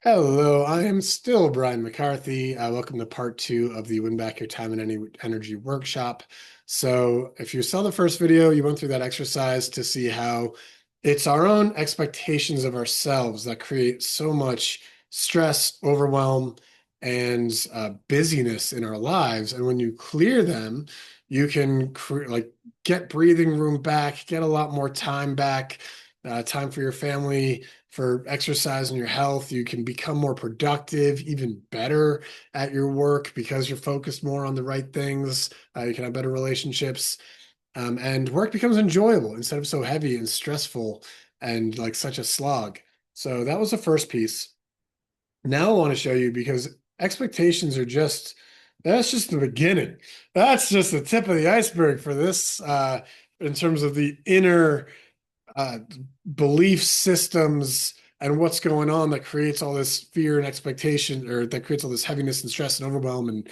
Hello, I am still Brian McCarthy. Welcome to part two of the Win Back Your Time and Energy workshop. So, if you saw the first video, you went through that exercise to see how it's our own expectations of ourselves that create so much stress, overwhelm, and busyness in our lives. And when you clear them, you can get breathing room back, get a lot more time back, time for your family, for exercise and your health. You can become more productive, even better at your work because you're focused more on the right things. You can have better relationships, and work becomes enjoyable instead of so heavy and stressful and like such a slog. So that was the first piece. Now I want to show you because expectations are just that's just the beginning. That's just the tip of the iceberg for this in terms of the inner uh, belief systems and what's going on that creates all this fear and expectation, or that creates all this heaviness and stress and overwhelm and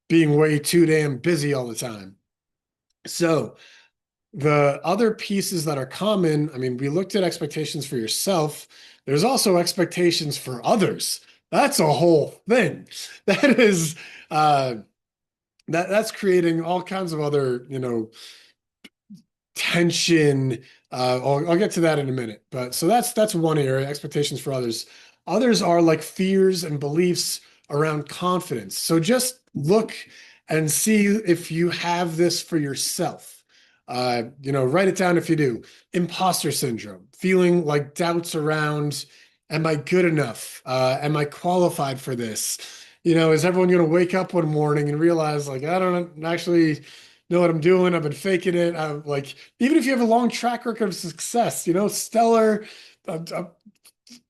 being way too damn busy all the time. So, the other pieces that are common, I mean, we looked at expectations for yourself. There's also expectations for others. That's a whole thing. That is uh that's creating all kinds of other, tension. I'll get to that in a minute. But so that's one area, expectations for others. Others are like fears and beliefs around confidence. So just look and see if you have this for yourself. Write it down if you do. Imposter syndrome, feeling like doubts around, am I good enough? Am I qualified for this? Is everyone going to wake up one morning and realize, like, I don't actually know what I'm doing. I've been faking it. I'm like, even if you have a long track record of success, stellar uh,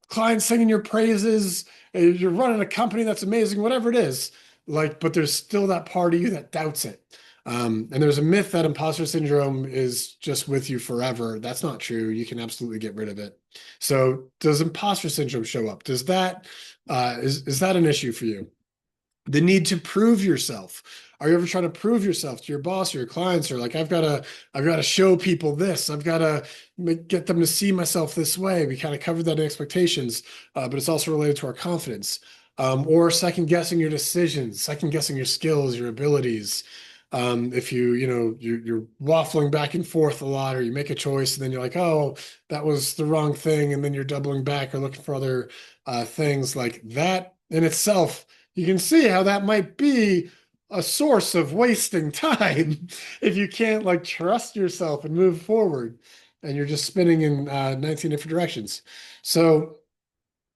clients singing your praises, you're running a company that's amazing, whatever it is, like, but there's still that part of you that doubts it. And there's a myth that imposter syndrome is just with you forever. That's not true. You can absolutely get rid of it. So, does imposter syndrome show up? Does that is that an issue for you? The need to prove yourself. Are you ever trying to prove yourself to your boss or your clients, or like, I've got to show people this. I've got to get them to see myself this way. We kind of covered that in expectations, but it's also related to our confidence. Or second guessing your decisions, second guessing your skills, your abilities. If you're waffling back and forth a lot, or you make a choice and then you're like, oh, that was the wrong thing, and then you're doubling back or looking for other things like that in itself, you can see how that might be a source of wasting time if you can't like trust yourself and move forward and you're just spinning in 19 different directions. So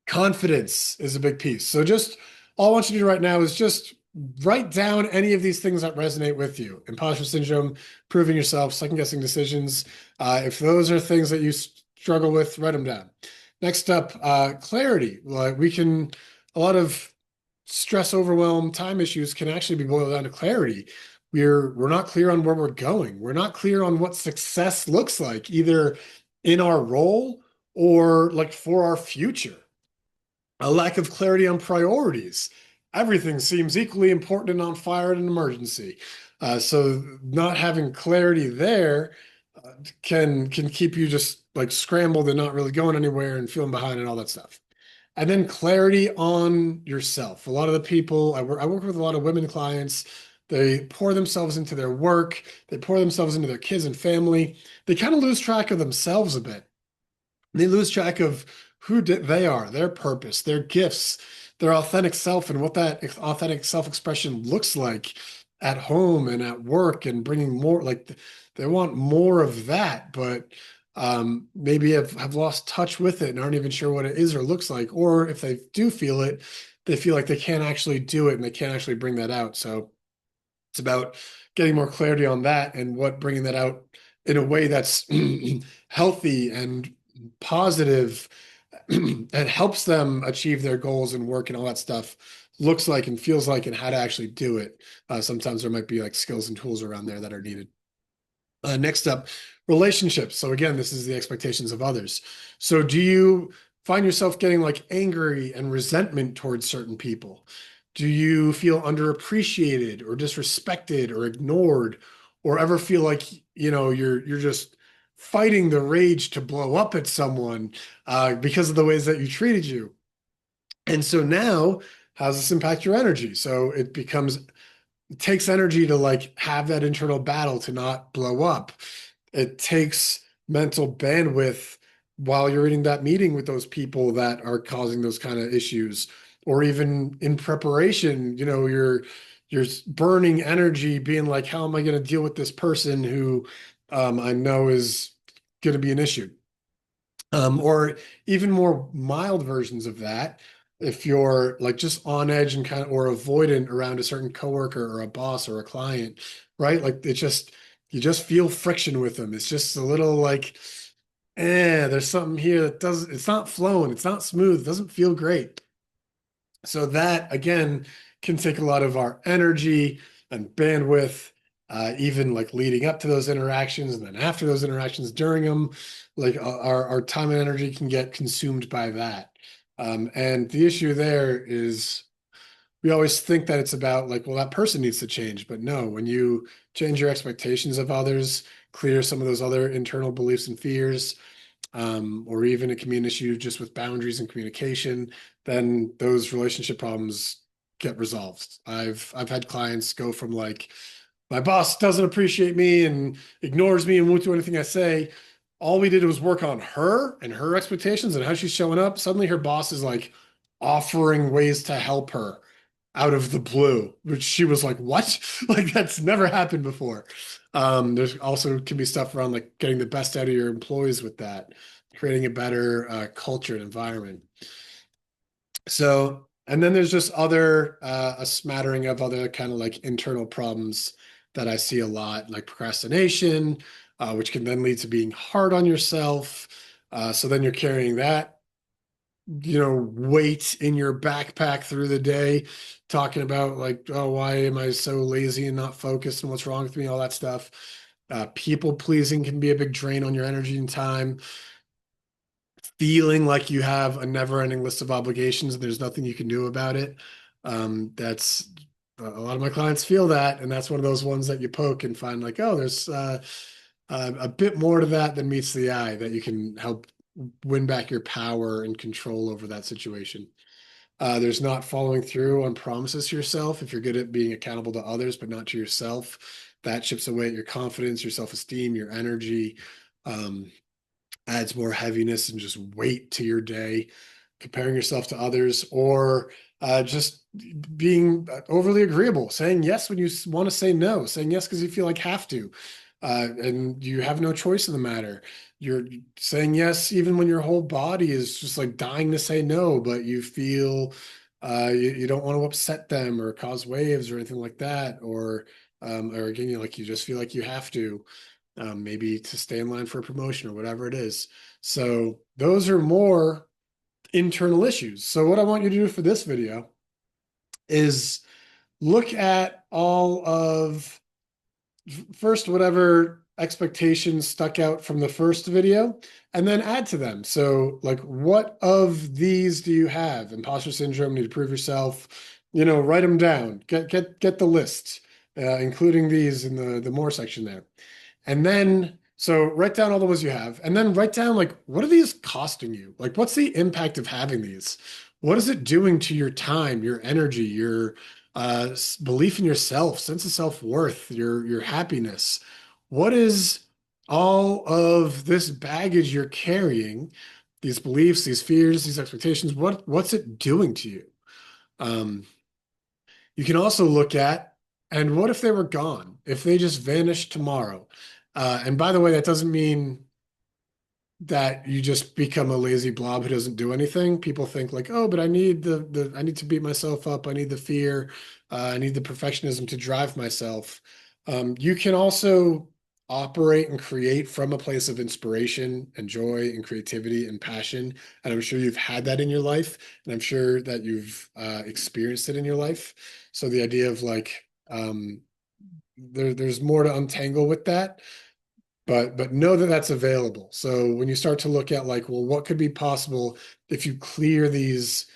confidence is a big piece. So just all I want you to do right now is just write down any of these things that resonate with you. Imposter syndrome, proving yourself, second guessing decisions. If those are things that you struggle with, write them down. Next up, clarity. Like a lot of stress, overwhelm, time issues can actually be boiled down to clarity. We're not clear on where we're going. We're not clear on what success looks like, either in our role or like for our future. A lack of clarity on priorities. Everything seems equally important and on fire in an emergency. So not having clarity there can keep you just like scrambled and not really going anywhere and feeling behind and all that stuff. And then clarity on yourself. A lot of the people I work with a lot of women clients. They pour themselves into their work. They pour themselves into their kids and family. They kind of lose track of themselves a bit. They lose track of they are, their purpose, their gifts, their authentic self, and what that authentic self-expression looks like at home and at work, and bringing more like they want more of that, but maybe have lost touch with it and aren't even sure what it is or looks like. Or if they do feel it, they feel like they can't actually do it and they can't actually bring that out. So it's about getting more clarity on that and what bringing that out in a way that's healthy and positive and helps them achieve their goals and work and all that stuff looks like and feels like, and how to actually do it. Sometimes there might be like skills and tools around there that are needed. Next up, relationships. So again, this is the expectations of others. So do you find yourself getting like angry and resentment towards certain people? Do you feel underappreciated or disrespected or ignored, or ever feel like, you're just fighting the rage to blow up at someone because of the ways that you treated you? And so now, how does this impact your energy? So it takes energy to like have that internal battle to not blow up. It takes mental bandwidth while you're in that meeting with those people that are causing those kind of issues, or even in preparation, you're burning energy being like, how am I going to deal with this person who I know is going to be an issue? Or even more mild versions of that, if you're like just on edge and kind of or avoidant around a certain coworker or a boss or a client, right? Like you just feel friction with them. It's just a little like, there's something here that doesn't, it's not flowing, it's not smooth, it doesn't feel great. So that again can take a lot of our energy and bandwidth, even like leading up to those interactions and then after those interactions during them, like our time and energy can get consumed by that. And the issue there is we always think that it's about like, well, that person needs to change. But no, when you change your expectations of others, clear some of those other internal beliefs and fears, or even it can be an issue just with boundaries and communication, then those relationship problems get resolved. I've had clients go from like, my boss doesn't appreciate me and ignores me and won't do anything I say. All we did was work on her and her expectations and how she's showing up. Suddenly her boss is like offering ways to help her out of the blue, which she was like, what? Like that's never happened before. There's also can be stuff around like getting the best out of your employees with that, creating a better culture and environment. So, and then there's just a smattering of other kind of like internal problems that I see a lot, like procrastination, which can then lead to being hard on yourself. So then you're carrying that, weight in your backpack through the day, talking about like, oh, why am I so lazy and not focused and what's wrong with me, all that stuff. People pleasing can be a big drain on your energy and time. Feeling like you have a never-ending list of obligations and there's nothing you can do about it. That's a lot of my clients feel that, and that's one of those ones that you poke and find like, oh, there's a bit more to that than meets the eye that you can help win back your power and control over that situation. There's not following through on promises to yourself. If you're good at being accountable to others, but not to yourself, that chips away at your confidence, your self-esteem, your energy. Um, Adds more heaviness and just weight to your day, comparing yourself to others, or just being overly agreeable, saying yes when you want to say no, saying yes because you feel like have to, and you have no choice in the matter. You're saying yes even when your whole body is just like dying to say no, but you feel you don't want to upset them or cause waves or anything like that, or again, you just feel like you have to maybe to stay in line for a promotion or whatever it is. So those are more internal issues. So what I want you to do for this video is look at all of first whatever expectations stuck out from the first video and then add to them. So like what of these do you have? Imposter syndrome, need to prove yourself, write them down, get the list, including these in the more section there. And then, so write down all the ones you have, and then write down like, what are these costing you? Like, what's the impact of having these? What is it doing to your time, your energy, your belief in yourself, sense of self-worth, your happiness? What is all of this baggage you're carrying, these beliefs, these fears, these expectations? What's it doing to you? Um, you can also look at, and what if they were gone? If they just vanished tomorrow? And by the way, that doesn't mean that you just become a lazy blob who doesn't do anything. People think like, oh, but I need I need to beat myself up. I need the fear. I need the perfectionism to drive myself. You can also operate and create from a place of inspiration and joy and creativity and passion. And I'm sure you've had that in your life, and I'm sure that you've experienced it in your life. So the idea of like there's more to untangle with that, but know that that's available. So when you start to look at like, well, what could be possible if you clear these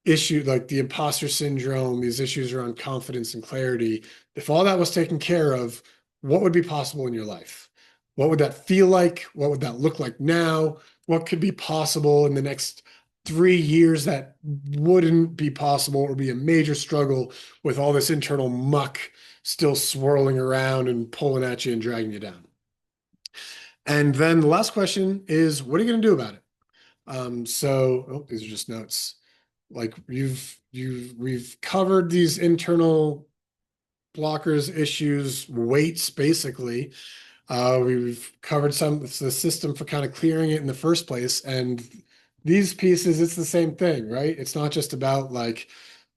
issues, like the imposter syndrome, these issues around confidence and clarity, if all that was taken care of, what would be possible in your life? What would that feel like? What would that look like now? What could be possible in the next 3 years that wouldn't be possible or be a major struggle with all this internal muck still swirling around and pulling at you and dragging you down. And then the last question is, what are you going to do about it? These are just notes. Like we've covered these internal blockers, issues, weights, basically. We've covered the system for kind of clearing it in the first place. And these pieces, it's the same thing, right? It's not just about like,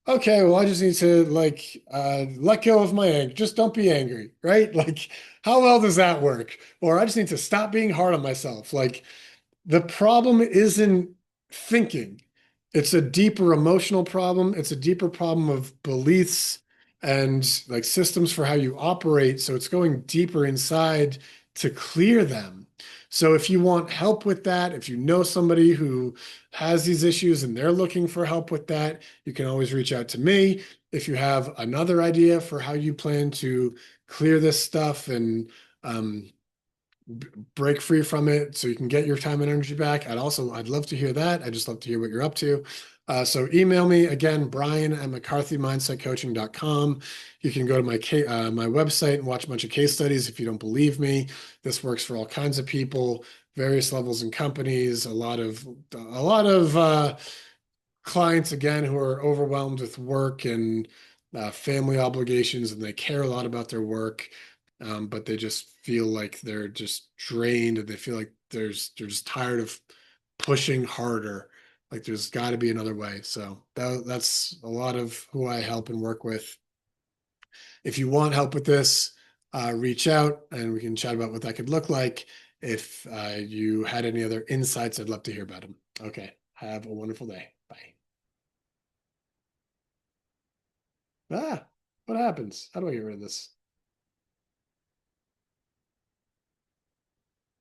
okay, well, I just need to like let go of my anger. Just don't be angry, right? Like, how well does that work? Or I just need to stop being hard on myself. Like, the problem isn't thinking. It's a deeper emotional problem. It's a deeper problem of beliefs and like systems for how you operate. So it's going deeper inside to clear them. So if you want help with that, if you know somebody who has these issues and they're looking for help with that, you can always reach out to me. If you have another idea for how you plan to clear this stuff and break free from it so you can get your time and energy back. I'd love to hear that. I'd just love to hear what you're up to. So email me again, Brian at McCarthyMindsetCoaching.com. You can go to my website and watch a bunch of case studies if you don't believe me. This works for all kinds of people, various levels and companies, a lot of clients again who are overwhelmed with work and family obligations, and they care a lot about their work, but they just feel like they're just drained, and they feel like they're just tired of pushing harder. Like there's got to be another way. So that's a lot of who I help and work with. If you want help with this, reach out and we can chat about what that could look like. If you had any other insights, I'd love to hear about them. Okay. Have a wonderful day. Bye. Ah, what happens? How do I get rid of this?